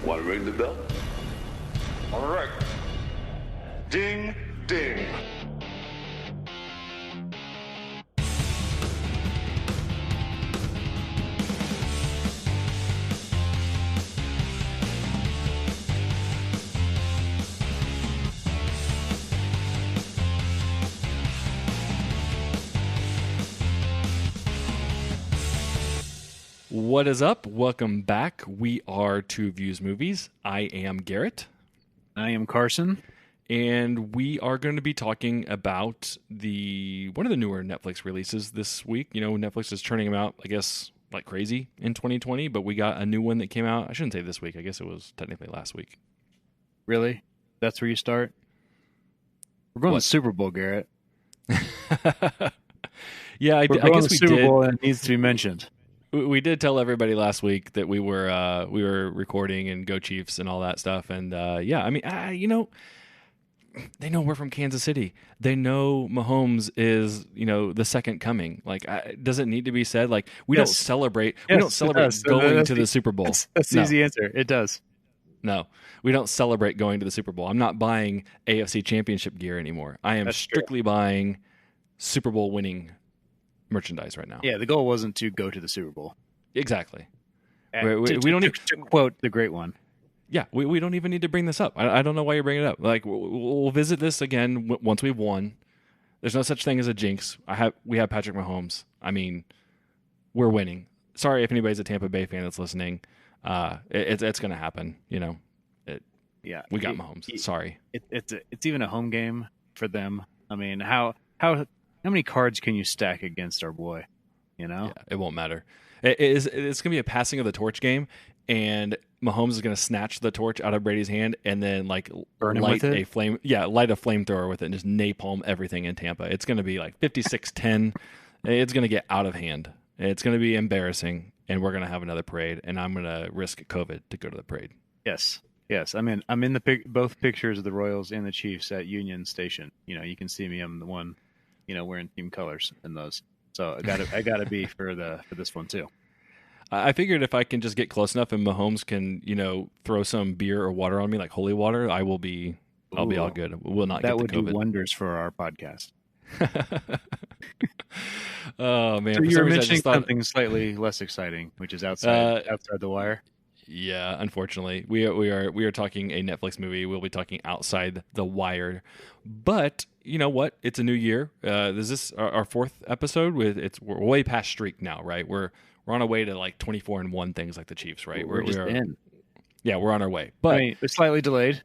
Want to ring the bell? All right. Ding, ding. What is up? Welcome back. We are Two Views Movies. I am Garrett. I am Carson. And we are going to be talking about one of the newer Netflix releases this week. You know, Netflix is churning them out, I guess, like crazy in 2020, but we got a new one that came out. I shouldn't say this week. I guess it was technically last week. Really? That's where you start? We're going to the Super Bowl, Garrett. Yeah, I guess we to the Super did. Bowl, and it needs to be mentioned. We did tell everybody last week that we were recording and Go Chiefs and all that stuff, and yeah, I mean, you know, they know we're from Kansas City. They know Mahomes is, you know, the second coming. Like, does it need to be said? Like, we don't celebrate. We don't celebrate going to the Super Bowl. That's the easy answer. It does. No, we don't celebrate going to the Super Bowl. I'm not buying AFC Championship gear anymore. I am strictly buying Super Bowl winning merchandise right now. Yeah, the goal wasn't to go to the Super Bowl. Exactly. We don't need to quote the great one. Yeah, we don't even need to bring this up. I don't know why you're bringing it up. Like, we'll visit this again once we've won. There's no such thing as a jinx. We have Patrick Mahomes. I mean, we're winning. Sorry if anybody's a Tampa Bay fan that's listening. It's going to happen. You know. We got Mahomes. Sorry. It's even a home game for them. I mean, how many cards can you stack against our boy? You know, yeah, it won't matter. It's going to be a passing of the torch game, and Mahomes is going to snatch the torch out of Brady's hand and then like light a flamethrower with it and just napalm everything in Tampa. It's going to be like 56-10. It's going to get out of hand. It's going to be embarrassing, and we're going to have another parade, and I'm going to risk COVID to go to the parade. Yes. I'm in both pictures of the Royals and the Chiefs at Union Station. You know, you can see me. I'm the one, you know, wearing team colors in those. So I gotta be for this one too. I figured if I can just get close enough and Mahomes can, you know, throw some beer or water on me, like holy water, I'll be all good. We'll not get the COVID. That would do wonders for our podcast. Oh man! So you were mentioning something slightly less exciting, which is outside the wire. Yeah, unfortunately, we are talking a Netflix movie. We'll be talking Outside the Wire, but you know what? It's a new year. Is this our fourth episode? We're way past streak now, right? We're on our way to like 24-1 things like the Chiefs, right? We're just in. Yeah, we're on our way, but I mean, it's slightly delayed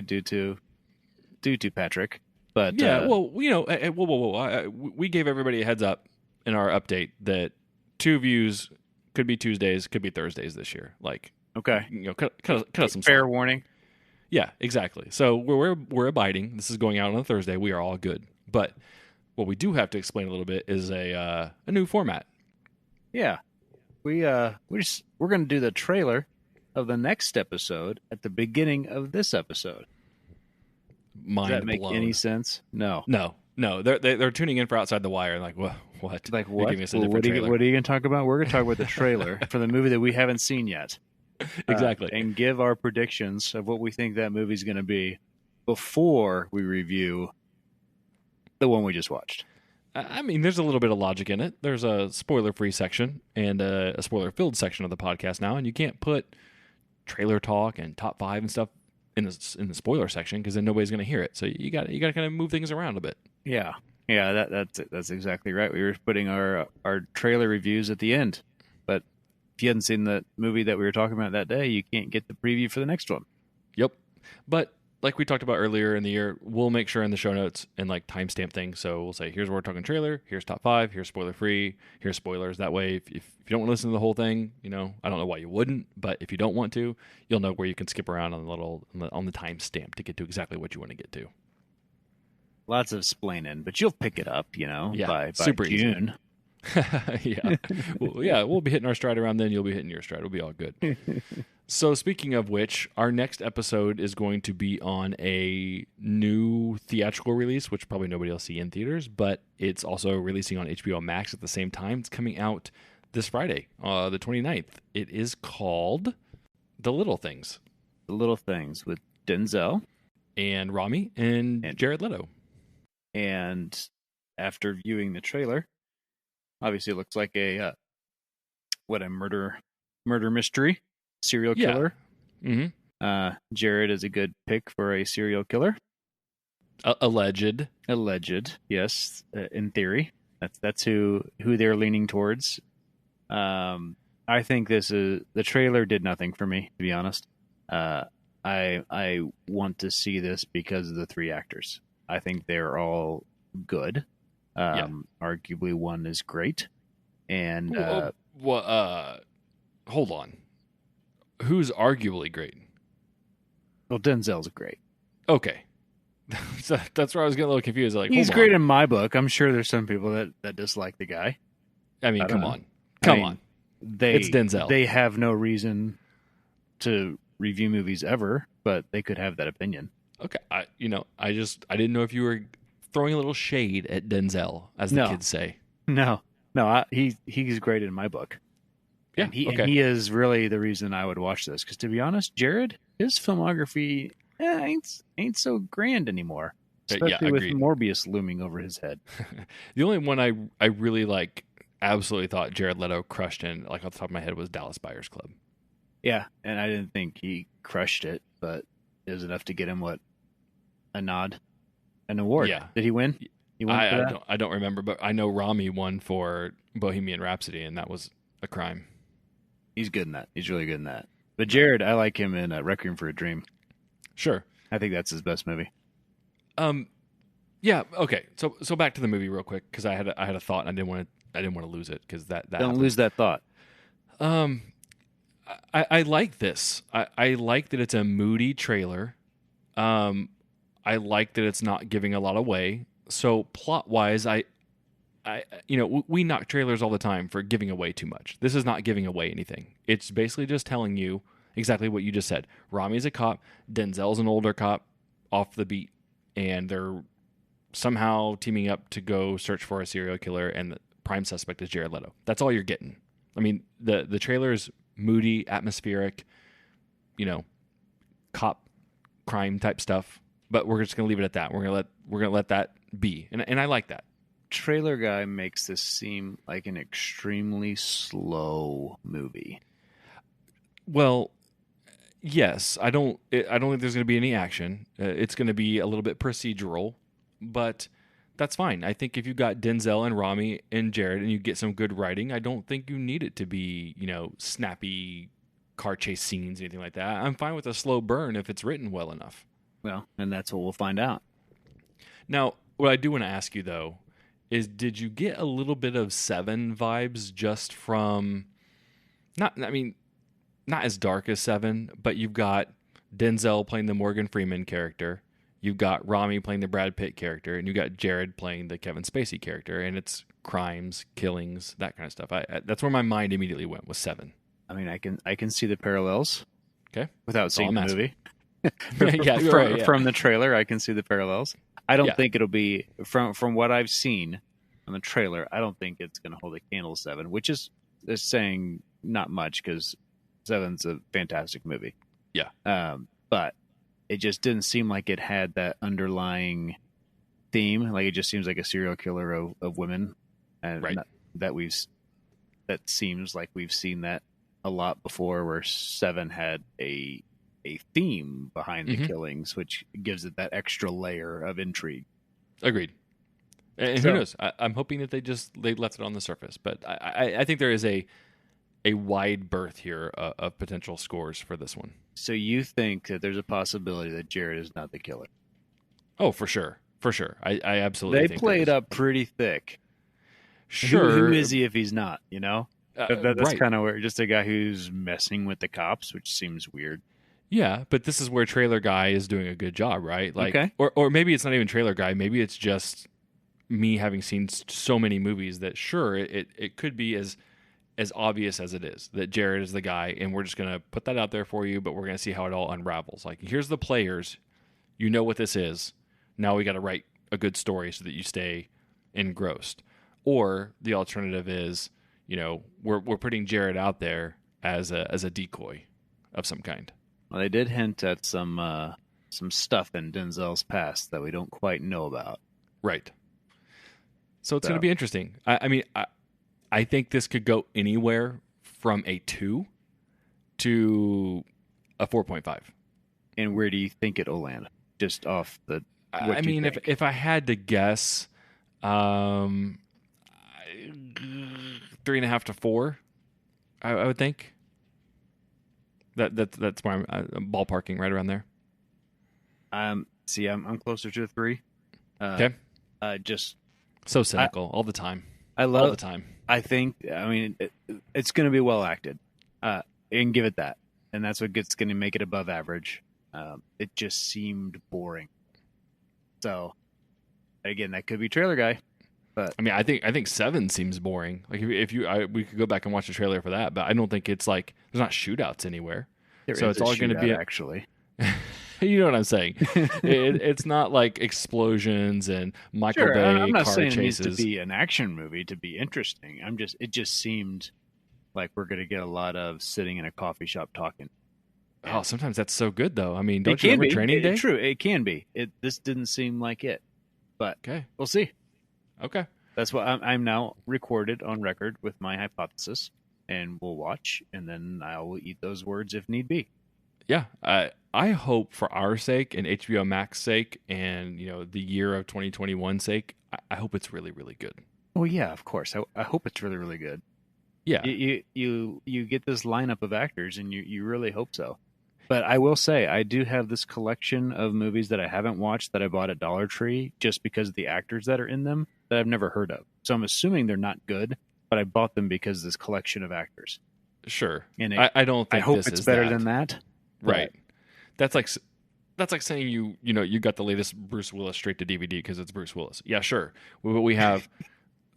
due to Patrick. But yeah, well, you know, whoa. We gave everybody a heads up in our update that Two Views could be Tuesdays, could be Thursdays this year. Like, okay, you know, cut us some fair slack. Warning. Yeah, exactly. So we're abiding. This is going out on a Thursday. We are all good. But what we do have to explain a little bit is a new format. Yeah, we're going to do the trailer of the next episode at the beginning of this episode. Mind Does that make blown. any sense? No. They're tuning in for Outside the Wire and like, what? Like You're what? giving us a Well, different trailer. what are you going to talk about? We're going to talk about the trailer for the movie that we haven't seen yet. Exactly. And give our predictions of what we think that movie's going to be before we review the one we just watched. I mean, there's a little bit of logic in it. There's a spoiler-free section and a spoiler-filled section of the podcast now, and you can't put trailer talk and top 5 and stuff in the spoiler section because then nobody's going to hear it. So you got to kind of move things around a bit. Yeah, that's exactly right. We were putting our trailer reviews at the end, but if you hadn't seen the movie that we were talking about that day, you can't get the preview for the next one. Yep, but like we talked about earlier in the year, we'll make sure in the show notes and like timestamp things. So we'll say, here's where we're talking trailer, here's top 5, here's spoiler free, here's spoilers. That way, if you don't want to listen to the whole thing, you know, I don't know why you wouldn't, but if you don't want to, you'll know where you can skip around on the timestamp to get to exactly what you want to get to. Lots of splaining, but you'll pick it up, you know, by super June. Yeah. We'll be hitting our stride around then. You'll be hitting your stride. We'll be all good. So speaking of which, our next episode is going to be on a new theatrical release, which probably nobody will see in theaters, but it's also releasing on HBO Max at the same time. It's coming out this Friday, the 29th. It is called The Little Things. The Little Things with Denzel and Rami and Jared Leto. And after viewing the trailer, obviously it looks like a murder mystery, serial killer. Mm-hmm. Jared is a good pick for a serial killer. Alleged, yes. In theory, that's who they're leaning towards. I think the trailer did nothing for me, to be honest. I want to see this because of the three actors. I think they're all good. Arguably one is great. And hold on. Who's arguably great? Well, Denzel's great. Okay. So that's where I was getting a little confused. Like, he's great in my book. I'm sure there's some people that dislike the guy. I mean, come on. It's Denzel. They have no reason to review movies ever, but they could have that opinion. Okay. I didn't know if you were throwing a little shade at Denzel, as the kids say. No. He's great in my book. Yeah. And he is really the reason I would watch this. Because to be honest, Jared, his filmography ain't so grand anymore. Especially with Morbius looming over his head. The only one I really absolutely thought Jared Leto crushed in, like off the top of my head, was Dallas Buyers Club. Yeah, and I didn't think he crushed it, but it was enough to get him an award. Yeah. Did he win? He won for that? I don't remember, but I know Rami won for Bohemian Rhapsody, and that was a crime. He's good in that. He's really good in that. But Jared, I like him in Requiem for a Dream. Sure. I think that's his best movie. Yeah. Okay. So back to the movie real quick, because I had a thought and I didn't want to lose it, because that don't lose that thought. I like this. I like that it's a moody trailer. I like that it's not giving a lot away. So plot wise, we knock trailers all the time for giving away too much. This is not giving away anything. It's basically just telling you exactly what you just said. Rami's a cop. Denzel's an older cop off the beat, and they're somehow teaming up to go search for a serial killer, and the prime suspect is Jared Leto. That's all you're getting. I mean, the trailer is moody, atmospheric, cop crime type stuff, but we're just gonna leave it at that. We're gonna let that be, and I like that. Trailer guy makes this seem like an extremely slow movie. Well, yes, I don't think there's going to be any action. It's going to be a little bit procedural, but that's fine. I think if you got Denzel and Rami and Jared and you get some good writing, I don't think you need it to be, snappy car chase scenes, anything like that. I'm fine with a slow burn if it's written well enough. Well, and that's what we'll find out. Now, what I do want to ask you, though, is did you get a little bit of Seven vibes just from, not as dark as Seven, but you've got Denzel playing the Morgan Freeman character, you've got Rami playing the Brad Pitt character, and you got Jared playing the Kevin Spacey character, and it's crimes, killings, that kind of stuff. That's where my mind immediately went, was Seven. I mean, I can see the parallels. Okay, without seeing the movie. From the trailer, I can see the parallels. I don't think it'll be from what I've seen on the trailer. I don't think it's going to hold a candle to Seven, which is saying not much because Seven's a fantastic movie. Yeah, but it just didn't seem like it had that underlying theme. Like it just seems like a serial killer of women, and right. that seems like we've seen that a lot before, where Seven had a theme behind the killings, which gives it that extra layer of intrigue. Agreed. And who knows? I'm hoping that they left it on the surface, but I think there is a wide berth here of potential scores for this one. So you think that there's a possibility that Jared is not the killer? Oh, for sure. I absolutely think played up pretty thick. Sure. Who is he if he's not, That's right. kind of weird. Just a guy who's messing with the cops, which seems weird. Yeah, but this is where Trailer Guy is doing a good job, right? Like, okay. Or maybe it's not even Trailer Guy. Maybe it's just me having seen so many movies that, sure, it could be as obvious as it is that Jared is the guy, and we're just going to put that out there for you, but we're going to see how it all unravels. Like, here's the players. You know what this is. Now we got to write a good story so that you stay engrossed. Or the alternative is, we're putting Jared out there as a decoy. of some kind. Well, they did hint at some stuff in Denzel's past that we don't quite know about. Right. So it's going to be interesting. I mean, I think this could go anywhere from a 2 to a 4.5. And where do you think it'll land? Just off the. I mean, if I had to guess, 3.5 to 4, I would think. That's why I'm ballparking right around there. See, I'm closer to a 3. Okay. Just so cynical all the time. I love all the time. I think. I mean, it's going to be well acted. And give it that, and that's what going to make it above average. It just seemed boring. So, again, that could be trailer guy. But I mean, I think 7 seems boring. Like if we could go back and watch the trailer for that, but I don't think it's like there's not shootouts anywhere. So it's all going to be actually. You know what I'm saying? It's not like explosions and Michael Bay I'm not car saying chases. It needs to be an action movie to be interesting. It just seemed like we're going to get a lot of sitting in a coffee shop talking. Oh, sometimes that's so good though. I mean, don't you remember Training Day? True, it can be. This didn't seem like it, but okay, we'll see. Okay, that's what I'm now recorded on record with my hypothesis, and we'll watch, and then I will eat those words if need be. Yeah, I hope for our sake and HBO Max sake, and the year of 2021 sake, I hope it's really, really good. Well, yeah, of course. I hope it's really, really good. Yeah, you get this lineup of actors, and you really hope so. But I will say, I do have this collection of movies that I haven't watched that I bought at Dollar Tree just because of the actors that are in them that I've never heard of. So I'm assuming they're not good, but I bought them because of this collection of actors. Sure. And I don't think I hope this it's is better that. than that. Right. That's like saying you got the latest Bruce Willis straight to DVD because it's Bruce Willis. Yeah, sure. But we have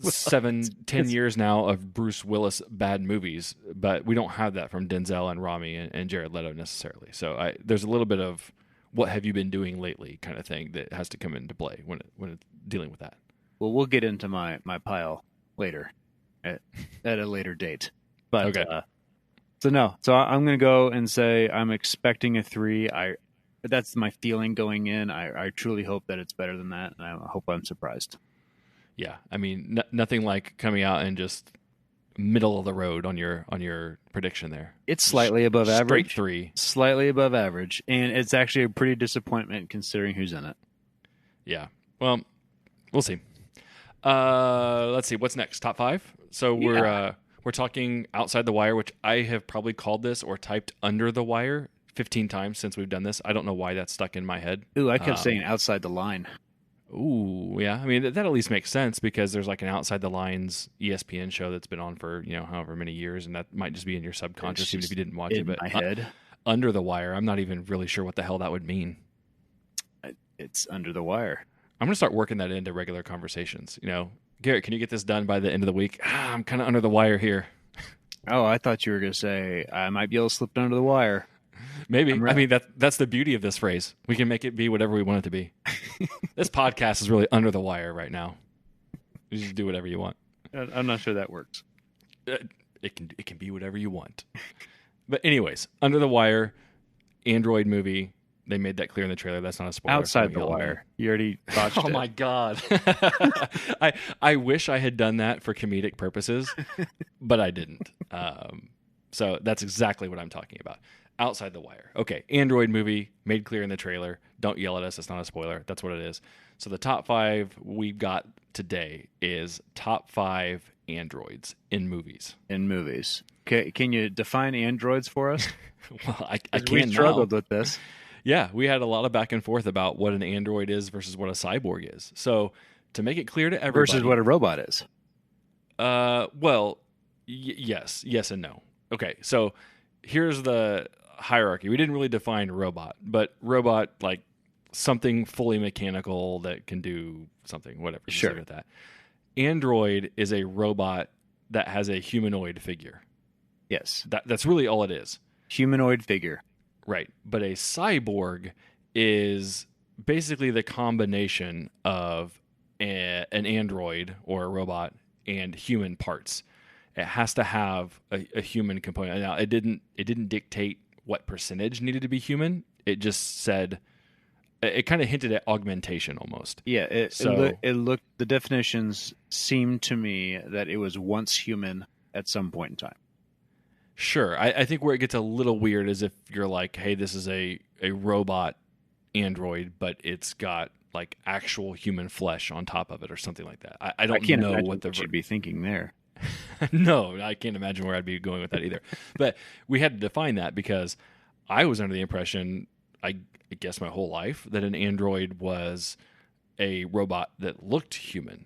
7-10 years now of Bruce Willis bad movies, but we don't have that from Denzel and Rami and Jared Leto necessarily. So there's a little bit of what have you been doing lately kind of thing that has to come into play when it's dealing with that. Well, we'll get into my pile later at a later date. But okay. So I'm going to go and say I'm expecting a 3. That's my feeling going in. I truly hope that it's better than that, and I hope I'm surprised. Yeah, I mean, nothing like coming out and just middle of the road on your prediction there. It's slightly above average. Straight 3. Slightly above average, and it's actually a pretty disappointment considering who's in it. Yeah. Well, we'll see. Let's see. What's next? Top 5? So we're talking Outside the Wire, which I have probably called this or typed Under the Wire 15 times since we've done this. I don't know why that's stuck in my head. Ooh, I kept saying Outside the Line. Ooh, yeah. I mean, that at least makes sense because there's like an Outside the Lines ESPN show that's been on for, however many years, and that might just be in your subconscious even if you didn't watch it. But my head. Under the Wire, I'm not even really sure what the hell that would mean. It's Under the Wire. I'm going to start working that into regular conversations. Garrett, can you get this done by the end of the week? I'm kind of under the wire here. Oh, I thought you were going to say, I might be able to slip under the wire. Maybe. I mean, that's the beauty of this phrase. We can make it be whatever we want it to be. This podcast is really under the wire right now. You just do whatever you want. I'm not sure that works. It can be whatever you want. But anyways, Under the Wire, Android movie. They made that clear in the trailer. That's not a spoiler. Outside the Wire. You already botched it. Oh, my God. I wish I had done that for comedic purposes, but I didn't. So that's exactly what I'm talking about. Outside the Wire. Okay, Android movie, made clear in the trailer. Don't yell at us. It's not a spoiler. That's what it is. So the top 5 we've got today is top 5 androids in movies. In movies. Okay, can you define androids for us? Well, I can we struggled with this. Yeah, we had a lot of back and forth about what an android is versus what a cyborg is. So to make it clear to everybody, versus what a robot is. Well, yes and no. Okay, so here's the hierarchy. We didn't really define robot, but robot like something fully mechanical that can do something, whatever. Sure. With that. Android is a robot that has a humanoid figure. Yes. That's really all it is. Humanoid figure. Right. But a cyborg is basically the combination of an android or a robot and human parts. It has to have a human component. Now, it didn't dictate what percentage needed to be human. It just said, it kind of hinted at augmentation almost. Yeah, it looked, the definitions seemed to me that it was once human at some point in time. Sure. I think where it gets a little weird is if you're like, hey, this is a robot android, but it's got like actual human flesh on top of it or something like that. I don't know what the should be thinking there. No, I can't imagine where I'd be going with that either. But we had to define that because I was under the impression, I guess my whole life, that an android was a robot that looked human.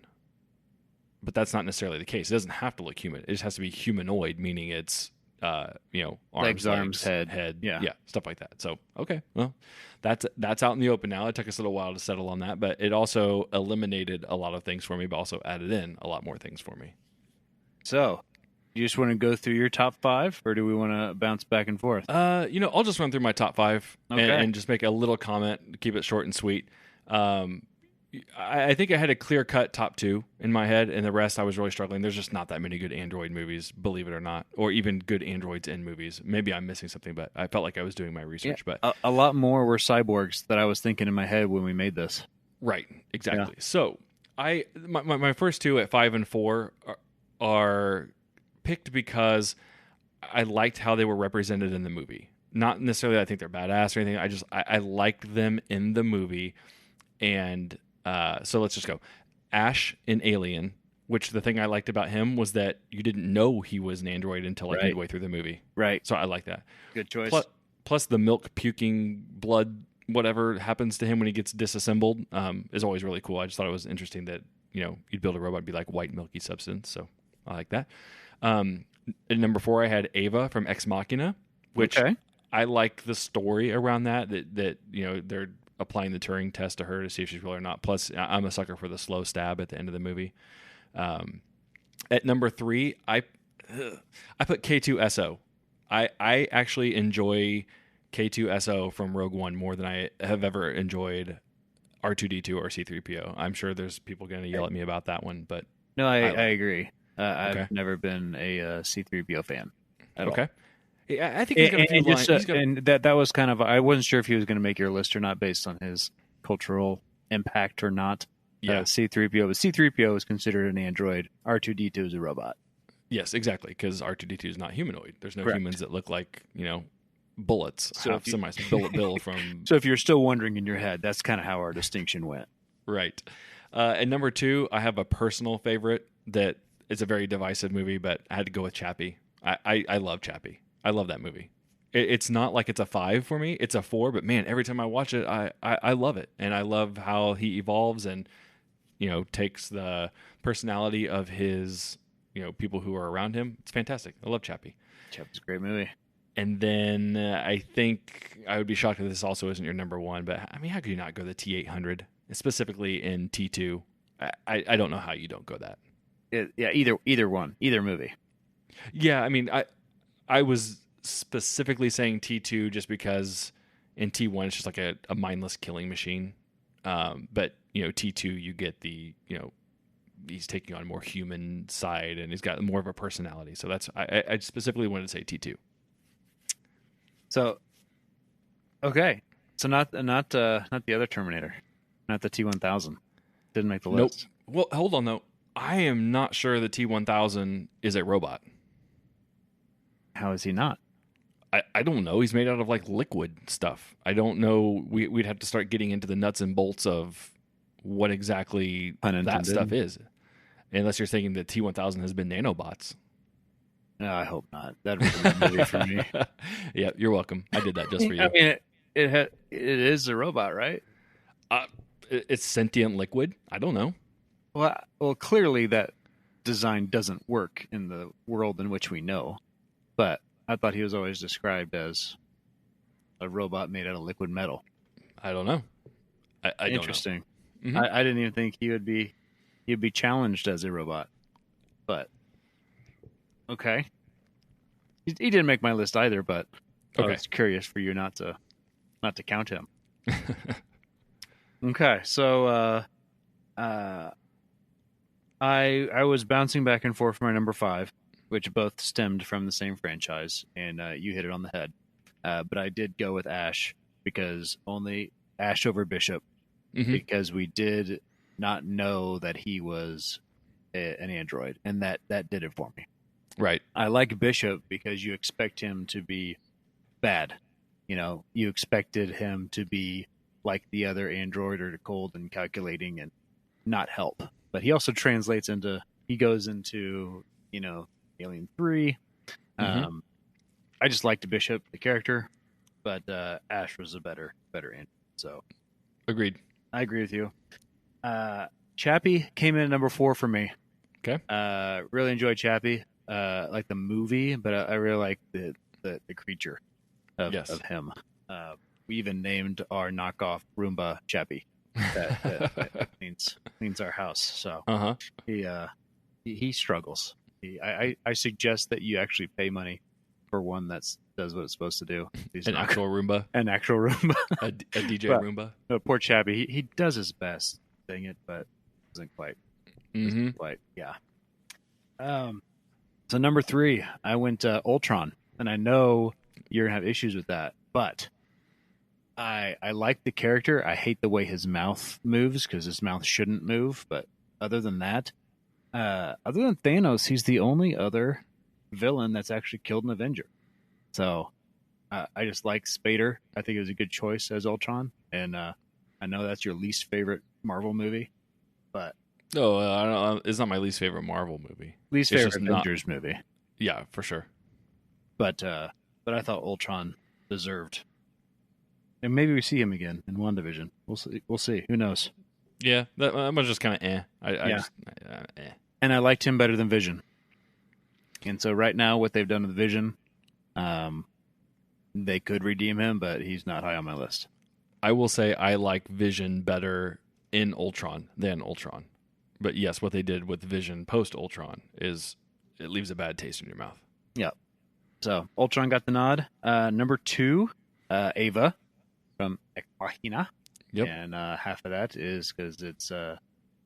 But that's not necessarily the case. It doesn't have to look human. It just has to be humanoid, meaning it's arms, head, yeah, stuff like that. So, okay, well, that's out in the open now. It took us a little while to settle on that, but it also eliminated a lot of things for me, but also added in a lot more things for me. So, you just want to go through your top 5, or do we want to bounce back and forth? I'll just run through my top 5 okay. and just make a little comment, keep it short and sweet. I think I had a clear-cut top 2 in my head, and the rest I was really struggling. There's just not that many good Android movies, believe it or not, or even good androids in movies. Maybe I'm missing something, but I felt like I was doing my research. Yeah, but a lot more were cyborgs that I was thinking in my head when we made this. Right, exactly. Yeah. So my first 2 at 5 and 4 are picked because I liked how they were represented in the movie. Not necessarily I think they're badass or anything. I liked them in the movie, and so let's just go. Ash in Alien, which the thing I liked about him was that you didn't know he was an android until like midway through the movie. Right. So I like that. Good choice. Plus the milk puking blood, whatever happens to him when he gets disassembled, is always really cool. I just thought it was interesting that, you'd build a robot be like white milky substance. So I like that. At number 4, I had Ava from Ex Machina, which I liked the story around that they're applying the Turing test to her to see if she's real or not. Plus, I'm a sucker for the slow stab at the end of the movie. At number 3, I put K2SO. I actually enjoy K2SO from Rogue One more than I have ever enjoyed R2D2 or C3PO. I'm sure there's people going to yell at me about that one, but no, I agree. I've never been a C3PO fan at all. Yeah, I think he's got a few lines. And that was kind of, I wasn't sure if he was going to make your list or not based on his cultural impact or not. Yeah, C3PO, but C3PO is considered an android. R2D2 is a robot. Yes, exactly, because R2D2 is not humanoid. There's no humans that look like bullets. So Bullet Bill from. So if you're still wondering in your head, that's kind of how our distinction went. Right. At number 2, I have a personal favorite that is a very divisive movie, but I had to go with Chappie. I love Chappie. I love that movie. It's not like it's a 5 for me. It's a 4, but man, every time I watch it, I love it. And I love how he evolves and, takes the personality of his, people who are around him. It's fantastic. I love Chappie. Chappie's a great movie. And then I think I would be shocked if this also isn't your number 1, but I mean, how could you not go the T-800, specifically in T2? I don't know how you don't go that. Either one, either movie. Yeah, I mean, I was specifically saying T2 just because in T1 it's just like a mindless killing machine. But, T2 you get the, he's taking on a more human side and he's got more of a personality. So that's, I specifically wanted to say T2. So, okay. So not the other Terminator, not the T-1000. Didn't make the list. Nope. Well, hold on though. I am not sure the T-1000 is a robot. How is he not? I don't know. He's made out of like liquid stuff. I don't know. We'd have to start getting into the nuts and bolts of what exactly that stuff is. Unless you're thinking that T-1000 has been nanobots. No, I hope not. That would be a movie for me. Yeah, you're welcome. I did that just for you. I mean, it is a robot, right? It's sentient liquid. I don't know. Well, clearly that design doesn't work in the world in which we know. But I thought he was always described as a robot made out of liquid metal. I don't know. I Interesting. Don't know. Mm-hmm. I didn't even think he'd be challenged as a robot. But okay, he didn't make my list either. But I was curious for you not to count him. Okay, so I was bouncing back and forth for my number 5. Which both stemmed from the same franchise, and you hit it on the head. but I did go with Ash because only Ash over Bishop, because we did not know that he was an android, and that did it for me. Right. I like Bishop because you expect him to be bad. You expected him to be like the other android, or cold and calculating and not help. But he also translates into, he goes into, Alien 3. I just liked Bishop, the character, but Ash was a better android. So agreed. I agree with you. Chappie came in at number 4 for me. Okay. Really enjoyed Chappie. Like the movie, but I really like the creature of him. We even named our knockoff Roomba Chappie. That cleans our house. So he struggles. I suggest that you actually pay money for one that does what it's supposed to do. An actual Roomba. An actual Roomba. a DJ Roomba. No, poor Chappie. He does his best, dang it, but doesn't quite. Yeah. So number 3, I went Ultron, and I know you're gonna have issues with that, but I like the character. I hate the way his mouth moves because his mouth shouldn't move. But other than that, other than Thanos, he's the only other villain that's actually killed an Avenger. So I just like Spader. I think it was a good choice as Ultron, and I know that's your least favorite Marvel movie, but it's not my least favorite Marvel movie. Least favorite Avengers movie. Yeah, for sure. But I thought Ultron deserved. And maybe we see him again in WandaVision. We'll see. Who knows? Yeah, that was just kind of And I liked him better than Vision. And so right now, what they've done with Vision, they could redeem him, but he's not high on my list. I will say I like Vision better in Ultron than Ultron. But yes, what they did with Vision post-Ultron is it leaves a bad taste in your mouth. Yeah. So Ultron got the nod. Number 2, Ava from Ex Machina. Yep. And half of that is because it's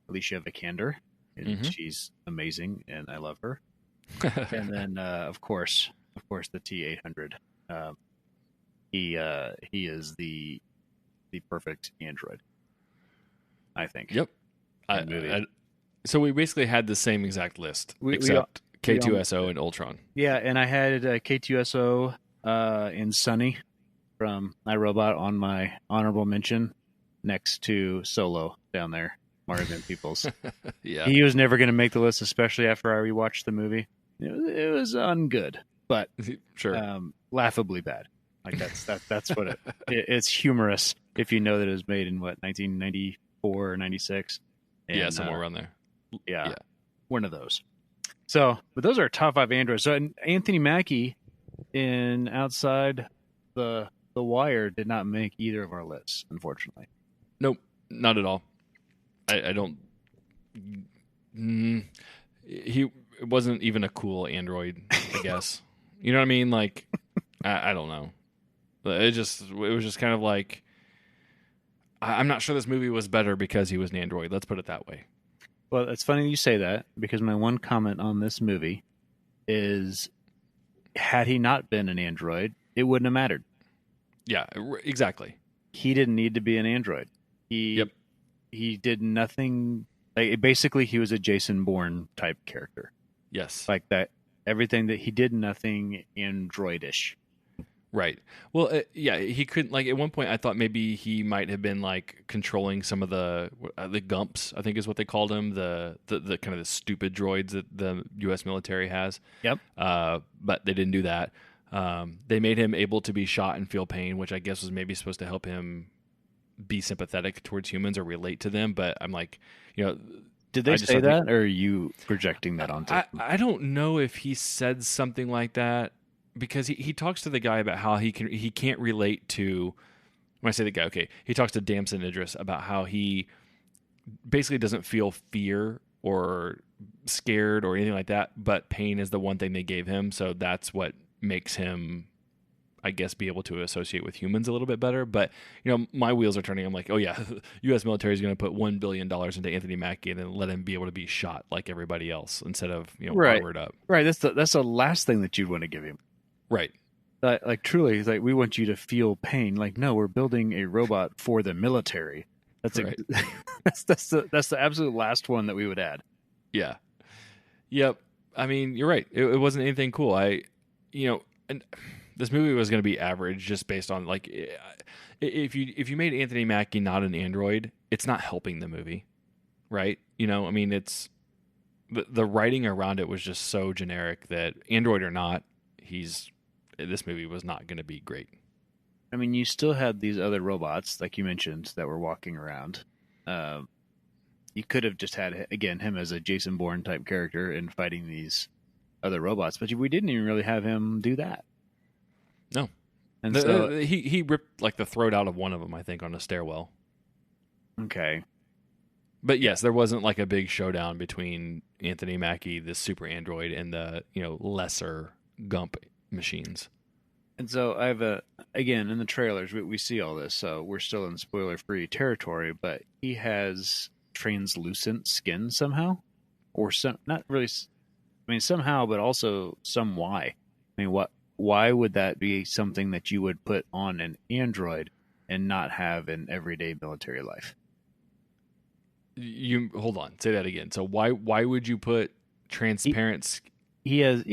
Alicia Vikander, and she's amazing, and I love her. And then, of course, the T-800. He is the perfect android, I think. Yep. So we basically had the same exact list, except K2SO and Ultron. Yeah, and I had K2SO and Sunny from iRobot on my honorable mention next to Solo down there, Mario Van Peebles. Yeah. He was never going to make the list, especially after I rewatched the movie. It was ungood, but sure, laughably bad. Like that's what it's humorous if you know that it was made in 1994 or 96. Yeah, somewhere around there. Yeah, one of those. So, but those are top 5 androids. So Anthony Mackie in Outside the Wire did not make either of our lists, unfortunately. Nope, not at all. I don't. He wasn't even a cool android, I guess. You know what I mean? Like, I don't know. It was just kind of like, I'm not sure this movie was better because he was an android. Let's put it that way. Well, it's funny you say that, because my one comment on this movie is, had he not been an android, it wouldn't have mattered. Yeah, exactly. He didn't need to be an android. He did nothing. Like, basically, he was a Jason Bourne type character. Yes. Like that. Everything that he did, nothing androidish. Right. Well, he couldn't, like, at one point I thought maybe he might have been like controlling some of the Gumps, I think is what they called him, the kind of the stupid droids that the U.S. military has. Yep. But they didn't do that. They made him able to be shot and feel pain, which I guess was maybe supposed to help him be sympathetic towards humans or relate to them. But I'm like, did they say that, or are you projecting that onto him? I don't know if he said something like that. Because he talks to the guy about how he can't relate to, when I say the guy, okay, he talks to Damson Idris about how he basically doesn't feel fear or scared or anything like that, but pain is the one thing they gave him, so that's what makes him, I guess, be able to associate with humans a little bit better. But my wheels are turning. I'm like, oh yeah, U.S. military is going to put $1 billion into Anthony Mackie and then let him be able to be shot like everybody else instead of right. armored up. Right. That's the last thing that you'd want to give him. Right. like truly, like we want you to feel pain. Like, no, we're building a robot for the military. That's Right. that's the absolute last one that we would add. Yeah. Yep. I mean, you're right. It wasn't anything cool. And this movie was going to be average just based on like, if you made Anthony Mackie not an android, it's not helping the movie, right? I mean, it's the writing around it was just so generic that android or not, this movie was not going to be great. I mean, you still had these other robots, like you mentioned, that were walking around. You could have just had, again, him as a Jason Bourne type character and fighting these other robots, but we didn't even really have him do that. No. And he ripped like the throat out of one of them, I think, on a stairwell. Okay. But yes, there wasn't like a big showdown between Anthony Mackie, the super android, and the lesser Gump machines. And so I have again, in the trailers, we see all this, so we're still in spoiler-free territory, but he has translucent skin somehow, or not really. I mean, somehow, but also some why. I mean, why would that be something that you would put on an android and not have in everyday military life? You hold on, say that again. So why would you put transparent? He has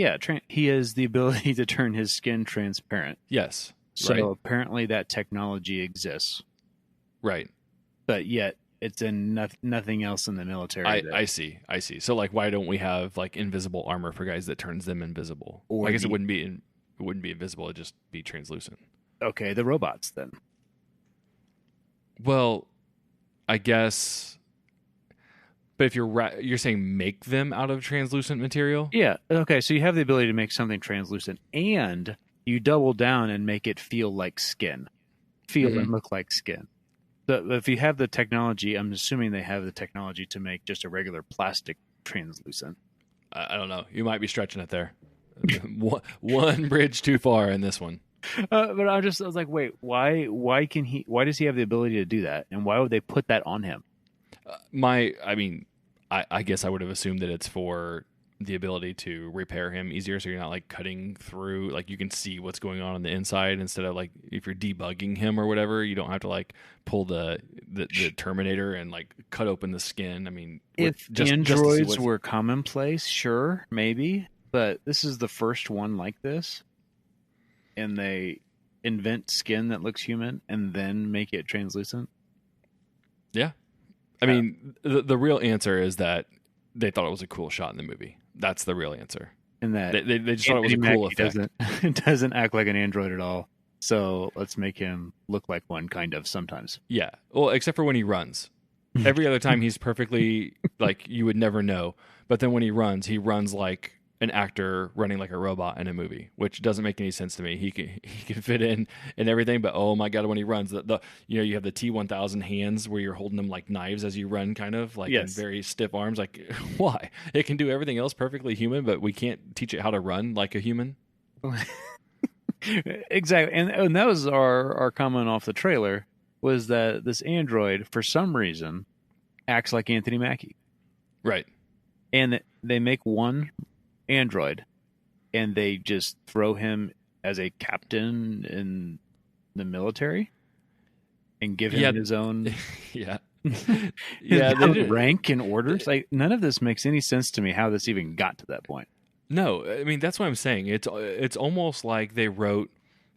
he has the ability to turn his skin transparent. Yes. So right. Apparently that technology exists. Right. But yet it's in nothing else in the military. I see. So like, why don't we have like invisible armor for guys that turns them invisible? Or I guess it wouldn't be invisible. It'd just be translucent. Okay, the robots then. Well, I guess. But if you're saying make them out of translucent material? Yeah. Okay, so you have the ability to make something translucent, and you double down and make it feel like skin. And look like skin. If you have the technology, I'm assuming they have the technology to make just a regular plastic translucent. I don't know. You might be stretching it there. One bridge too far in this one. But I was like, wait, why does he have the ability to do that? And why would they put that on him? I guess I would have assumed that it's for the ability to repair him easier, so you're not like cutting through, like you can see what's going on the inside instead of like if you're debugging him or whatever, you don't have to like pull the Terminator and like cut open the skin. I mean, if androids were commonplace, sure, maybe, but this is the first one like this, and they invent skin that looks human and then make it translucent. Yeah. I mean, the real answer is that they thought it was a cool shot in the movie. That's the real answer. And that they just thought it was a cool effect. Doesn't act like an android at all. So let's make him look like one, kind of, sometimes. Yeah. Well, except for when he runs. Every other time he's perfectly, like, you would never know. But then when he runs like an actor running like a robot in a movie, which doesn't make any sense to me. He can fit in and everything, but oh my god, when he runs, you have the T-1000 hands where you're holding them like knives as you run, kind of like in very stiff arms. Like, why? It can do everything else perfectly human, but we can't teach it how to run like a human. Exactly, and that was our comment off the trailer, was that this android for some reason acts like Anthony Mackie, right? And they make one android and they just throw him as a captain in the military and give him his own rank and orders. Like, none of this makes any sense to me, how this even got to that point. No, I mean, that's what I'm saying. It's almost like they wrote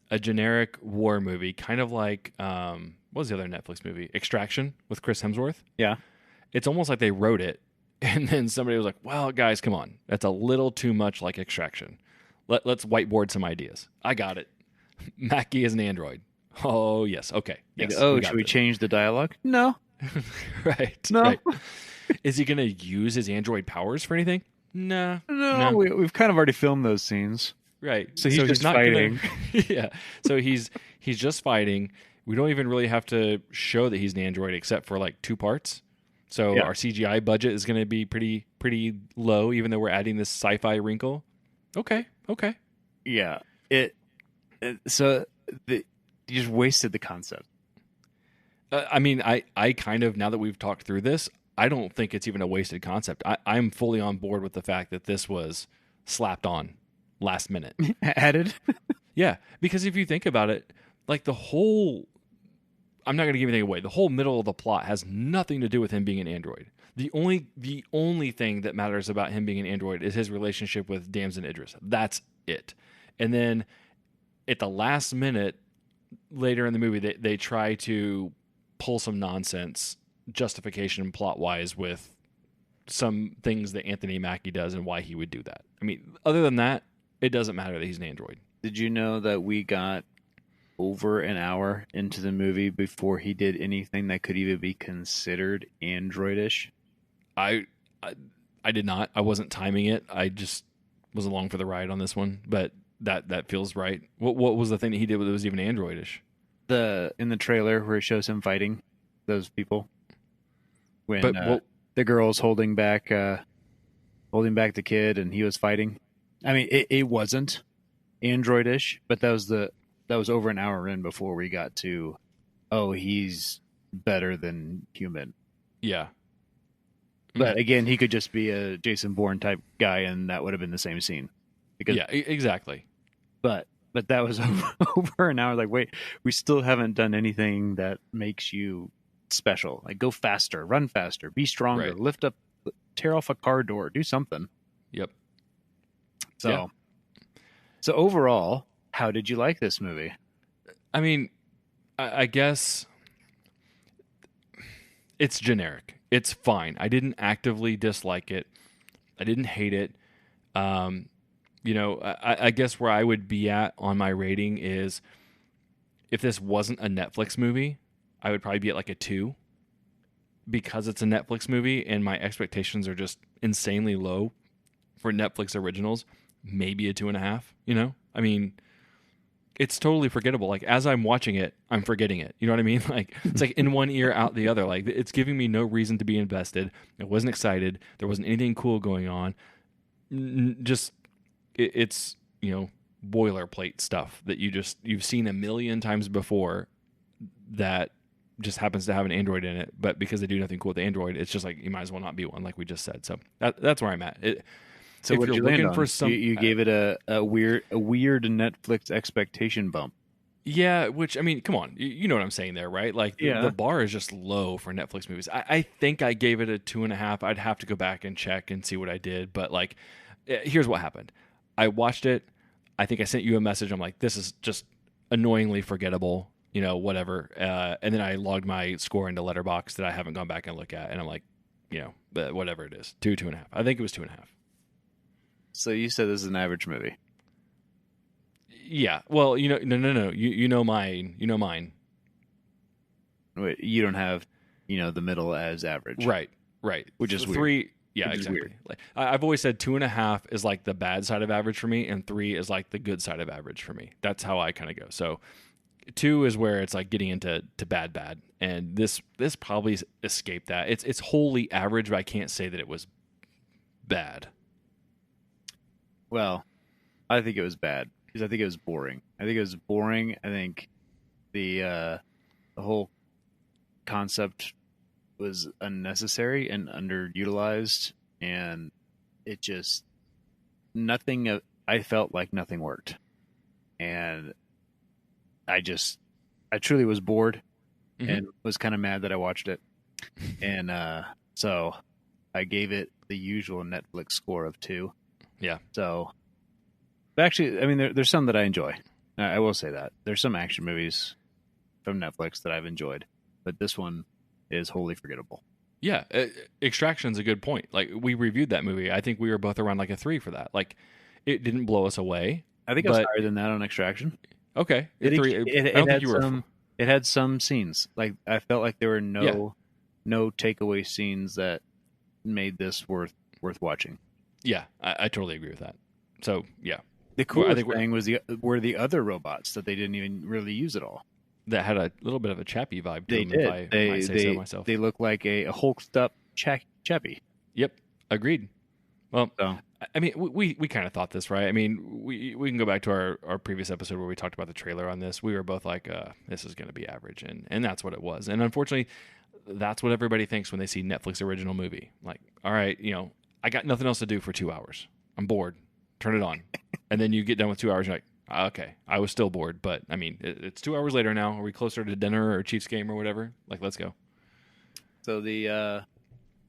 a generic war movie, kind of like what was the other Netflix movie, Extraction, with Chris Hemsworth. Yeah, it's almost like they wrote it and then somebody was like, well, guys, come on. That's a little too much like Extraction. Let's whiteboard some ideas. I got it. Mackie is an android. Oh, yes. Okay. Yes, should we change the dialogue? No. Right. No. Right. Is he going to use his android powers for anything? No. We've kind of already filmed those scenes. Right. So he's just not fighting. Yeah. So he's just fighting. We don't even really have to show that he's an android except for like 2 parts. So our CGI budget is going to be pretty low, even though we're adding this sci-fi wrinkle. Okay. Yeah. You just wasted the concept. I mean, I kind of, now that we've talked through this, I don't think it's even a wasted concept. I'm fully on board with the fact that this was slapped on last minute. Added? Yeah, because if you think about it, like the whole, I'm not going to give anything away. The whole middle of the plot has nothing to do with him being an android. The only thing that matters about him being an android is his relationship with Damson Idris. That's it. And then at the last minute, later in the movie, they try to pull some nonsense justification plot-wise with some things that Anthony Mackie does and why he would do that. I mean, other than that, it doesn't matter that he's an android. Did you know that we got over an hour into the movie before he did anything that could even be considered androidish? I did not. I wasn't timing it. I just was along for the ride on this one, but that feels right. What was the thing that he did that was even androidish? In the trailer where it shows him fighting those people when the girl's holding back the kid and he was fighting. I mean, it wasn't androidish, but that was over an hour in before we got to, oh, he's better than human. Yeah. But again, he could just be a Jason Bourne type guy, and that would have been the same scene. Because, yeah, exactly. But that was over an hour. Like, wait, we still haven't done anything that makes you special. Like, go faster, run faster, be stronger, lift up, tear off a car door, do something. Yep. So overall, how did you like this movie? I mean, I guess it's generic. It's fine. I didn't actively dislike it. I didn't hate it. I guess where I would be at on my rating is if this wasn't a Netflix movie, I would probably be at like a 2 because it's a Netflix movie and my expectations are just insanely low for Netflix originals. Maybe a 2.5, I mean, it's totally forgettable. Like as I'm watching it, I'm forgetting it. You know what I mean? Like it's like in one ear, out the other. Like it's giving me no reason to be invested. I wasn't excited. There wasn't anything cool going on. Just it's boilerplate stuff that you've seen a million times before that just happens to have an Android in it. But because they do nothing cool with the Android, it's just like you might as well not be one, like we just said. So that's where I'm at. So if you're looking for some, you gave it a weird Netflix expectation bump. Yeah, which I mean, come on, you know what I'm saying there, right? Like the bar is just low for Netflix movies. I think I gave it a 2.5. I'd have to go back and check and see what I did, but like, here's what happened. I watched it. I think I sent you a message. I'm like, this is just annoyingly forgettable, whatever. And then I logged my score into Letterboxd that I haven't gone back and look at, and I'm like, whatever it is, 2.5. I think it was 2.5. So you said this is an average movie. Yeah. Well, no. You know mine. You know mine. Wait, you don't have, the middle as average. Right. Which is 3. Weird. Yeah, exactly. Like, I've always said 2.5 is like the bad side of average for me, and 3 is like the good side of average for me. That's how I kind of go. So 2 is where it's like getting into bad, and this probably escaped that. It's wholly average, but I can't say that it was bad. Well, I think it was bad because I think it was boring. I think the whole concept was unnecessary and underutilized, and it just I felt like nothing worked, and I truly was bored and was kind of mad that I watched it, and so I gave it the usual Netflix score of 2. Yeah. So, but actually, I mean, there's some that I enjoy. I will say that there's some action movies from Netflix that I've enjoyed, but this one is wholly forgettable. Yeah, Extraction's a good point. Like we reviewed that movie. I think we were both around like a 3 for that. Like it didn't blow us away. I think I was higher than that on Extraction. Okay, it 3. I don't think you were. It had some scenes. Like I felt like there were no takeaway scenes that made this worth watching. Yeah, I totally agree with that. So, yeah. The coolest thing were the other robots that they didn't even really use at all. That had a little bit of a Chappie vibe to them, if I might say so myself. They look like a hulked up Chappie. Yep, agreed. Well, I mean, we kind of thought this, right? I mean, we can go back to our previous episode where we talked about the trailer on this. We were both like, this is going to be average, and that's what it was. And unfortunately, that's what everybody thinks when they see Netflix original movie. Like, all right, I got nothing else to do for 2 hours. I'm bored. Turn it on. And then you get done with 2 hours, you're like, Okay, I was still bored, but I mean, it's 2 hours later now. Are we closer to dinner or Chiefs game or whatever? Like, let's go. So the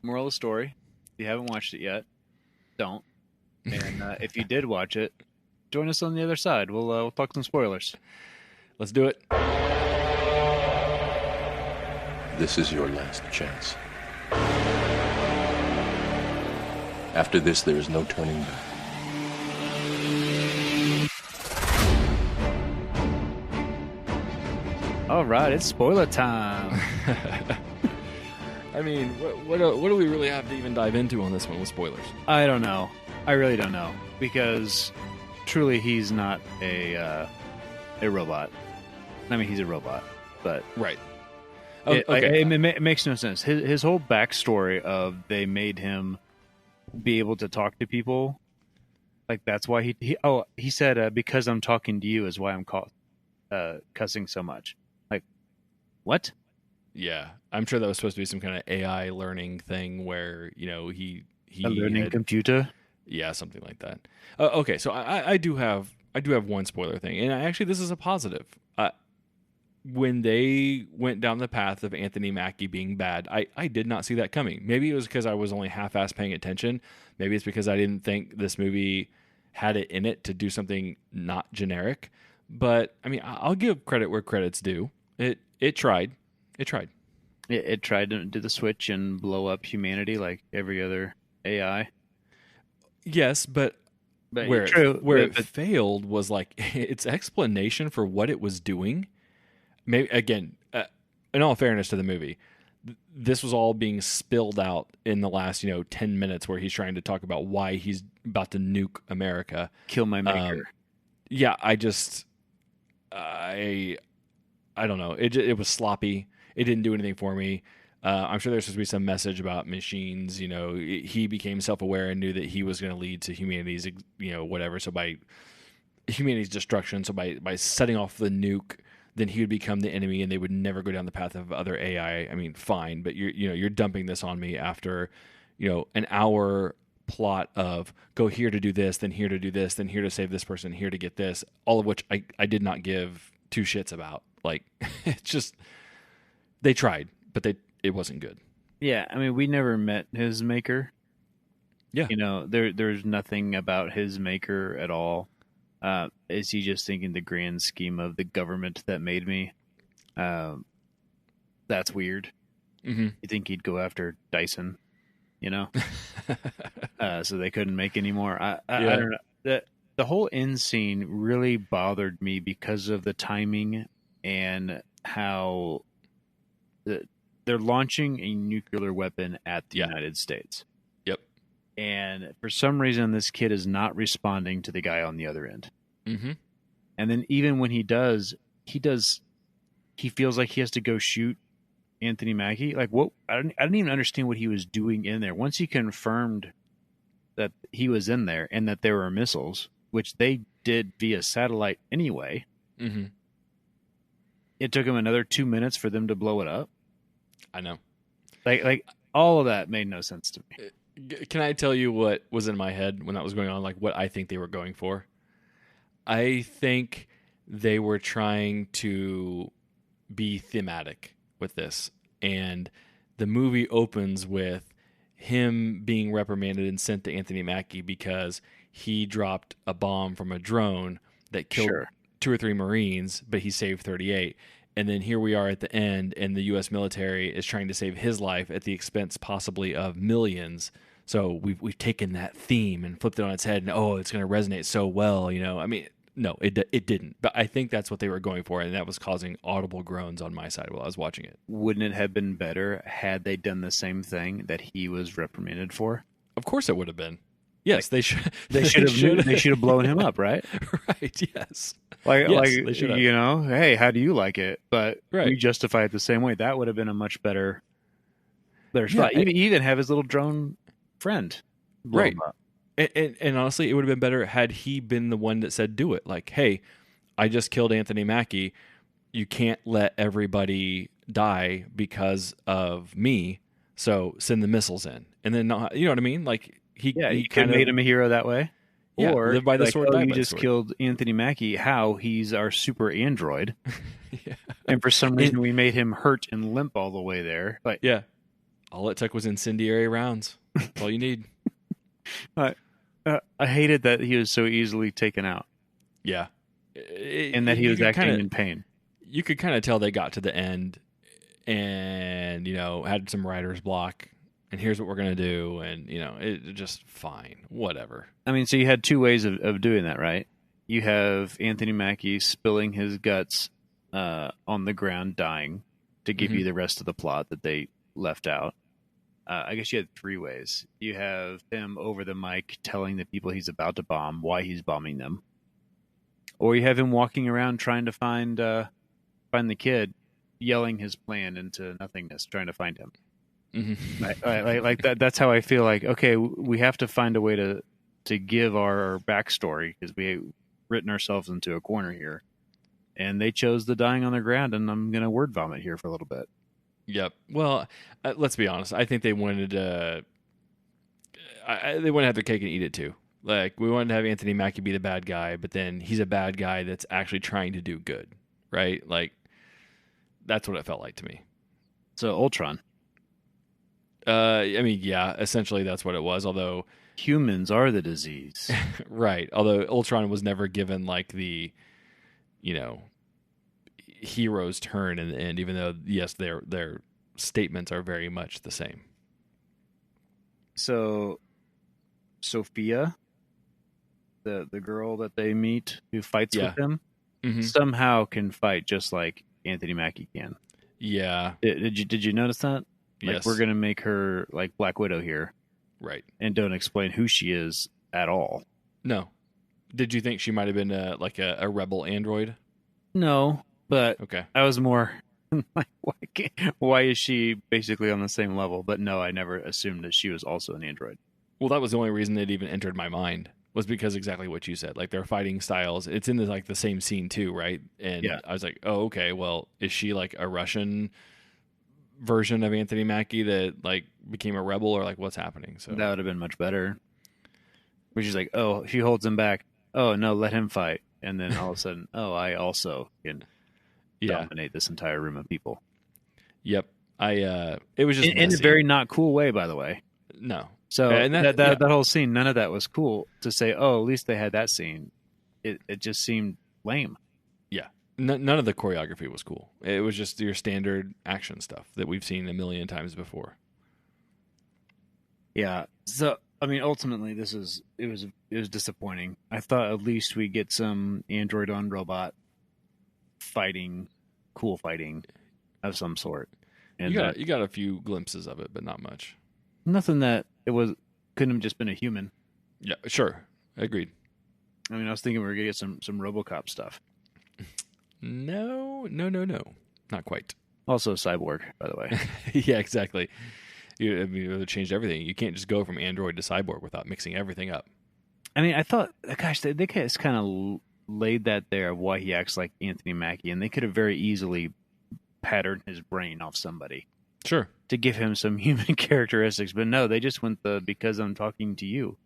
moral of the story: if you haven't watched it yet, don't. And if you did watch it, join us on the other side. We'll talk some spoilers. Let's do it. This is your last chance. After this, there is no turning back. All right, it's spoiler time. I mean, what do we really have to even dive into on this one with spoilers? I don't know. I really don't know, because truly he's not a robot. I mean, he's a robot, but right. Okay. It makes no sense. His whole backstory of they made him be able to talk to people, like that's why he said because I'm talking to you is why I'm cussing so much. Like, what? Yeah, I'm sure that was supposed to be some kind of AI learning thing where he a learning computer. Yeah, something like that. Okay, so I do have one spoiler thing, and actually this is a positive. When they went down the path of Anthony Mackie being bad, I did not see that coming. Maybe it was because I was only half-assed paying attention. Maybe it's because I didn't think this movie had it in it to do something not generic. But I mean, I'll give credit where credit's due. It tried. It tried. It tried to do the switch and blow up humanity like every other AI. Yes, but where it failed was like its explanation for what it was doing. Maybe again, in all fairness to the movie, this was all being spilled out in the last 10 minutes where he's trying to talk about why he's about to nuke America, kill my maker. Yeah, I don't know. It was sloppy. It didn't do anything for me. I'm sure there's supposed to be some message about machines. He became self-aware and knew that he was going to lead to humanity's, whatever. So by humanity's destruction, so by setting off the nuke, then he would become the enemy, and they would never go down the path of other AI. I mean, fine, but you're dumping this on me after, an hour plot of go here to do this, then here to do this, then here to save this person, here to get this, all of which I did not give two shits about. Like, it's just they tried, but it wasn't good. Yeah, I mean, we never met his maker. Yeah, there's nothing about his maker at all. Is he just thinking the grand scheme of the government that made me? That's weird. Mm-hmm. You think he'd go after Dyson, so they couldn't make any more. I don't know. The whole end scene really bothered me because of the timing and how they're launching a nuclear weapon at the United States. Yep. And for some reason, this kid is not responding to the guy on the other end. Mm-hmm. And then even when he does, he feels like he has to go shoot Anthony Mackie. Like, what? I didn't even understand what he was doing in there. Once he confirmed that he was in there and that there were missiles, which they did via satellite anyway, mm-hmm. It took him another 2 minutes for them to blow it up. I know. Like all of that made no sense to me. Can I tell you what was in my head when that was going on? Like what I think they were going for? I think they were trying to be thematic with this. And the movie opens with him being reprimanded and sent to Anthony Mackie because he dropped a bomb from a drone that killed 2 or 3 Marines, but he saved 38. And then here we are at the end, and the U.S. military is trying to save his life at the expense possibly of millions. So we've taken that theme and flipped it on its head, and it's going to resonate so well, I mean, no, it didn't. But I think that's what they were going for, and that was causing audible groans on my side while I was watching it. Wouldn't it have been better had they done the same thing that he was reprimanded for? Of course it would have been. Yes, they should. They should have blown him up, right? Right. Yes. Like hey, how do you like it? But you justify it the same way. That would have been a much better spot. Even have his little drone friend, right? And honestly, it would have been better had he been the one that said, "Do it." Like, hey, I just killed Anthony Mackie. You can't let everybody die because of me. So send the missiles in, and then you know what I mean? Like he kind of made him a hero that way. Yeah, or live by the like, sword, oh, die you by the just sword. killed Anthony Mackie. How? He's our super android. Yeah. And for some reason, we made him hurt and limp all the way there. Like, Yeah. All it took was incendiary rounds. That's all you need. I hated that he was so easily taken out Yeah. and that he was acting in pain. You could kind of tell they got to the end and, had some writer's block. And here's what we're going to do. And, it just fine. Whatever. I mean, so you had two ways of doing that, right? You have Anthony Mackie spilling his guts on the ground, dying, to give you the rest of the plot that they left out. I guess you had three ways. You have him over the mic telling the people he's about to bomb why he's bombing them. Or you have him walking around trying to find the kid, yelling his plan into nothingness, trying to find him. Mm-hmm. Like that. That's how I feel like, okay, we have to find a way to give our backstory because we've written ourselves into a corner here. And they chose the dying on the ground, and I'm going to word vomit here for a little bit. Yep. Well, let's be honest. I think they wanted to. They wanted to have their cake and eat it too. Like, we wanted to have Anthony Mackie be the bad guy, but then he's a bad guy that's actually trying to do good, right? Like, that's what it felt like to me. So Ultron. I mean, yeah, essentially that's what it was. Although humans are the disease, right? Although Ultron was never given like the, hero's turn in the end, even though yes, their statements are very much the same. So Sophia, the girl that they meet who fights with them, somehow can fight just like Anthony Mackie can. Yeah. Did you notice that? Like, yes. We're gonna make her like Black Widow here, right? And don't explain who she is at all. No. Did you think she might have been a rebel android? No, but okay. I was more like, why is she basically on the same level? But no, I never assumed that she was also an android. Well, that was the only reason it even entered my mind, was because exactly what you said. Like, their fighting styles, it's in the same scene too, right? And I was like, oh, okay, well, is she like a Russian version of Anthony Mackie that like became a rebel, or like what's happening? So that would have been much better. Where she's like, oh, she holds him back. Oh no, let him fight. And then all of a sudden, oh, I also can dominate this entire room of people. Yep. It was just in a very not cool way, by the way. No. So and that whole scene, none of that was cool. To say, oh, at least they had that scene. It just seemed lame. Yeah. None of the choreography was cool. It was just your standard action stuff that we've seen a million times before. Yeah. So I mean, ultimately, it was disappointing. I thought at least we get some android on robot cool fighting of some sort. And you got a few glimpses of it, but not much. Nothing that couldn't have just been a human. Yeah, sure, agreed. I mean, I was thinking we were gonna get some RoboCop stuff. No, not quite. Also, Cyborg, by the way. Yeah, exactly. It changed everything. You can't just go from android to cyborg without mixing everything up. I mean, I thought, gosh, they just kind of laid that there of why he acts like Anthony Mackie, and they could have very easily patterned his brain off somebody. Sure. To give him some human characteristics, but no, they just went because I'm talking to you.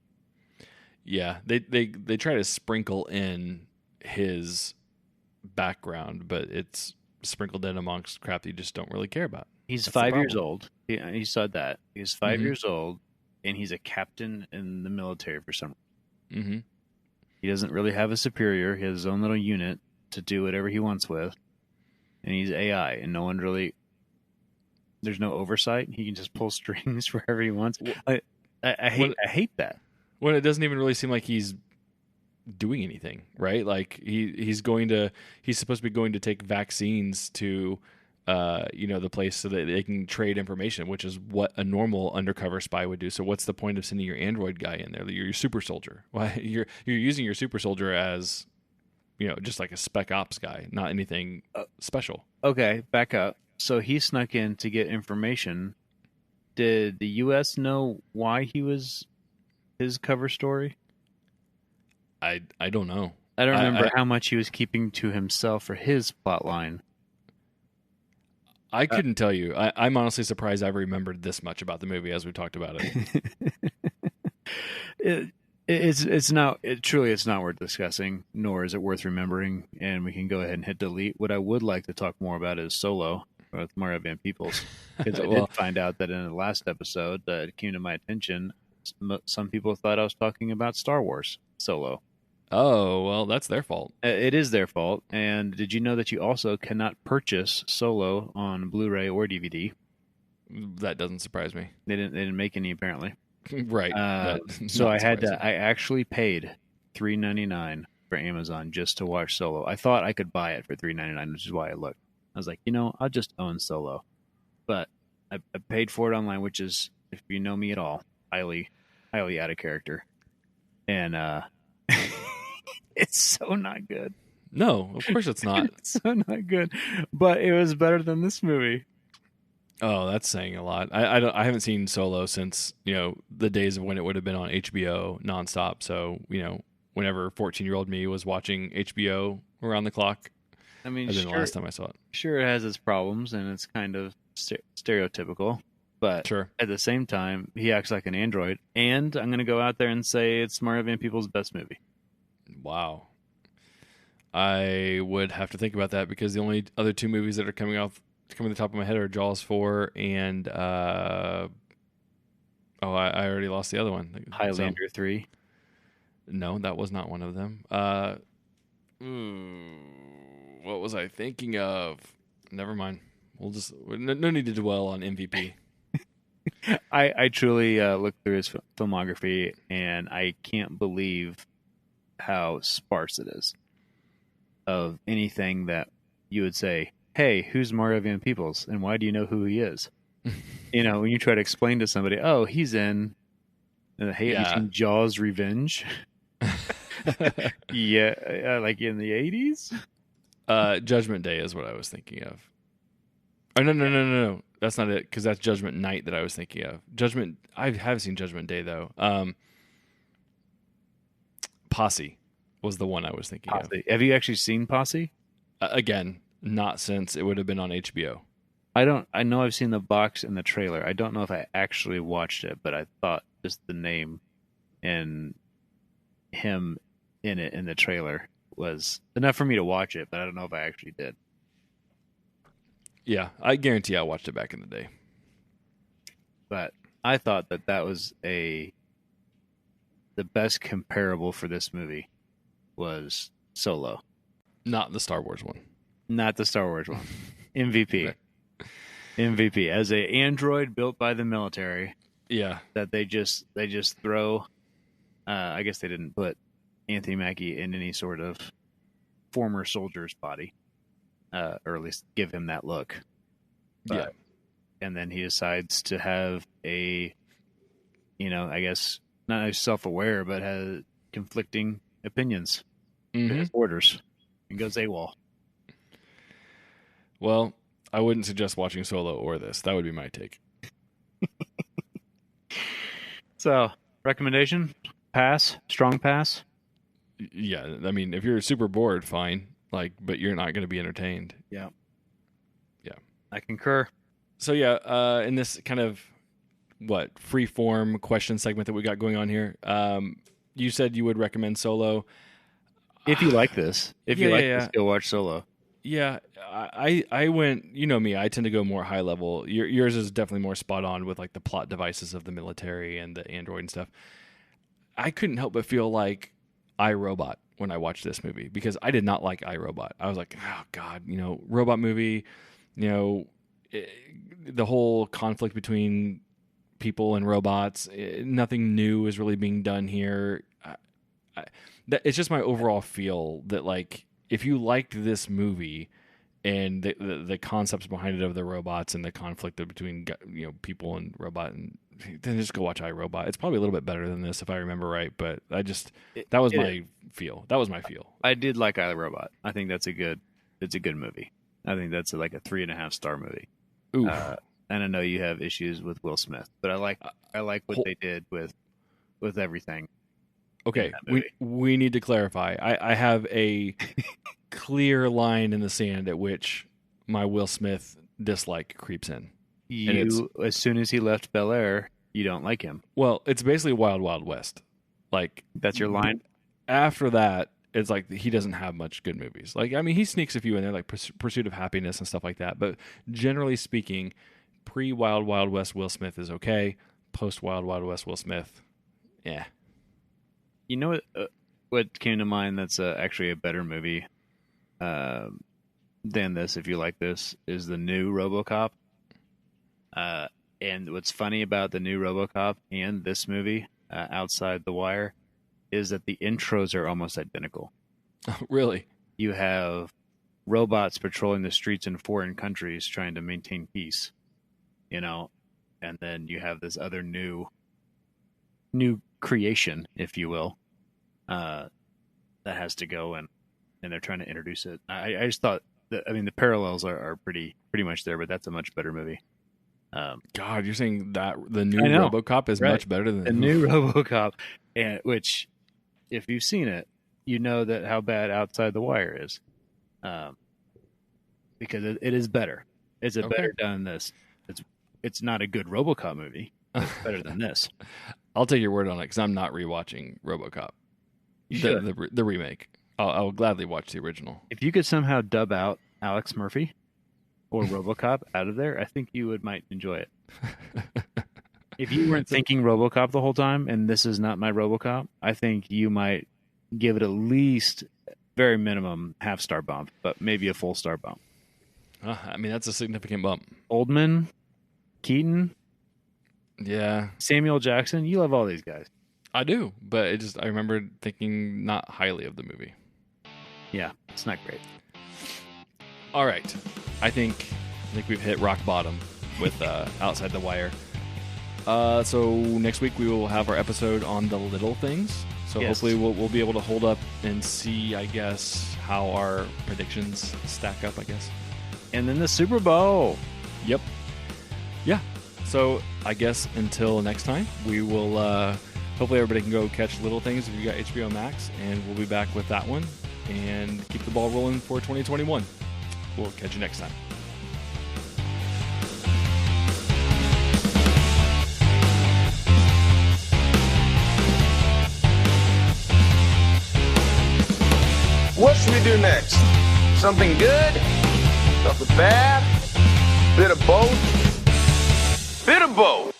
Yeah, they try to sprinkle in his background, but it's sprinkled in amongst crap that you just don't really care about. He's 5 years old. He said that. He's 5 years old, and he's a captain in the military for some reason. Mm-hmm. He doesn't really have a superior. He has his own little unit to do whatever he wants with. And he's AI, and no one really... There's no oversight. He can just pull strings wherever he wants. I hate that. Well, it doesn't even really seem like he's doing anything, right? Like he's supposed to be going to take vaccines to the place so that they can trade information, which is what a normal undercover spy would do. So what's the point of sending your android guy in there? You're your super soldier. Why you're using your super soldier as just like a spec ops guy, not anything special. Okay, back up. So he snuck in to get information. Did the U.S. know why he was his cover story? I don't know. I don't remember how much he was keeping to himself for his plot line. I couldn't tell you. I'm honestly surprised I remembered this much about the movie as we talked about it. It's not truly it's not worth discussing, nor is it worth remembering. And we can go ahead and hit delete. What I would like to talk more about is Solo with Mario Van Peebles, because I did find out that in the last episode that it came to my attention, some people thought I was talking about Star Wars Solo. Oh, well, that's their fault. It is their fault. And did you know that you also cannot purchase Solo on Blu-ray or DVD? That doesn't surprise me. They didn't make any apparently. Right. So I actually paid $3.99 for Amazon just to watch Solo. I thought I could buy it for $3.99, which is why I looked. I was like, I'll just own Solo. But I paid for it online, which is, if you know me at all, highly, highly out of character. And it's so not good. No, of course it's not. It's so not good. But it was better than this movie. Oh, that's saying a lot. I haven't seen Solo since, the days of when it would have been on HBO nonstop. So, whenever 14-year-old me was watching HBO around the clock, I mean, the last time I saw it. Sure, it has its problems and it's kind of stereotypical, but sure. At the same time, he acts like an android. And I'm going to go out there and say it's Mario Van Peebles' best movie. Wow. I would have to think about that, because the only other two movies that are coming to the top of my head are Jaws 4 and I already lost the other one. Highlander 3. No, that was not one of them. What was I thinking of? Never mind. No need to dwell on MVP. I truly looked through his filmography, and I can't believe how sparse it is of anything that you would say, hey, who's Mario Van Peebles, and why do you know who he is? When you try to explain to somebody, oh, he's in have you seen Jaws Revenge? Yeah, like in the 80s? Judgment Day is what I was thinking of. Oh, no. That's not it, because that's Judgment Night that I was thinking of. I have seen Judgment Day, though. Posse was the one I was thinking of. Have you actually seen Posse? Again, not since it would have been on HBO. I know I've seen the box and the trailer. I don't know if I actually watched it, but I thought just the name and him in it in the trailer was enough for me to watch it, but I don't know if I actually did. Yeah, I guarantee I watched it back in the day. But I thought that was the best comparable for this movie was Solo. Not the Star Wars one. Not the Star Wars one. MVP. Right. MVP. As a android built by the military. Yeah. That they just throw. I guess they didn't put Anthony Mackie in any sort of former soldier's body. Or at least give him that look. Yeah. And then he decides to have I guess not as self-aware, but has conflicting opinions. Mm-hmm. His orders. And goes AWOL. Well, I wouldn't suggest watching Solo or this. That would be my take. So, recommendation? Pass? Strong pass? Yeah, I mean, if you're super bored, fine. But you're not going to be entertained. Yeah. Yeah. I concur. So, yeah, in this kind of, free-form question segment that we got going on here, you said you would recommend Solo. If you like this. If you like this, go watch Solo. Yeah, I went, me, I tend to go more high level. Yours is definitely more spot on with the plot devices of the military and the android and stuff. I couldn't help but feel like iRobot when I watched this movie, because I did not like iRobot. I was like, oh God, robot movie, the whole conflict between people and robots, nothing new is really being done here. It's just my overall feel that if you liked this movie and the concepts behind it of the robots and the conflict between people and robot, and then just go watch iRobot. It's probably a little bit better than this if I remember right, but that was my feel. That was my feel. I did like iRobot. I think it's a good movie. I think that's like a 3.5 star movie. Ooh. And I know you have issues with Will Smith, but I like what they did with everything. Okay, we need to clarify. I have a clear line in the sand at which my Will Smith dislike creeps in. As soon as he left Bel Air, you don't like him. Well, it's basically Wild Wild West. Like That's your line? After that, it's like he doesn't have much good movies. Like, I mean, he sneaks a few in there, like Pursuit of Happiness and stuff like that. But generally speaking, pre-Wild Wild West Will Smith is okay. Post-Wild Wild West Will Smith, yeah. You know what came to mind that's actually a better movie than this, if you like this, is the new RoboCop. And what's funny about the new RoboCop and this movie, Outside the Wire, is that the intros are almost identical. Really? You have robots patrolling the streets in foreign countries trying to maintain peace, and then you have this other new creation, if you will, that has to go and they're trying to introduce it. I just thought that, I mean, the parallels are pretty much there, but that's a much better movie. God, you're saying that the new RoboCop is much better than the new RoboCop, and which, if you've seen it, you know that how bad Outside the Wire is, because it is better. It's better done than this. It's not a good RoboCop movie. It's better than this. I'll take your word on it because I'm not rewatching RoboCop. The remake. I'll gladly watch the original. If you could somehow dub out Alex Murphy or RoboCop out of there, I think you might enjoy it. If you weren't thinking RoboCop the whole time, and this is not my RoboCop, I think you might give it at least, very minimum, half-star bump, but maybe a full-star bump. I mean, that's a significant bump. Oldman, Keaton, yeah, Samuel Jackson, you love all these guys. I do, but I remember thinking not highly of the movie. Yeah, it's not great. All right, I think we've hit rock bottom with Outside the Wire. So next week we will have our episode on the little things. So hopefully we'll be able to hold up and see, I guess, how our predictions stack up, I guess. And then the Super Bowl. Yep. Yeah. So I guess until next time, we will hopefully everybody can go catch Little Things if you got HBO Max, and we'll be back with that one and keep the ball rolling for 2021. We'll catch you next time. What should we do next? Something good? Something bad? Bit of both? Bit of both.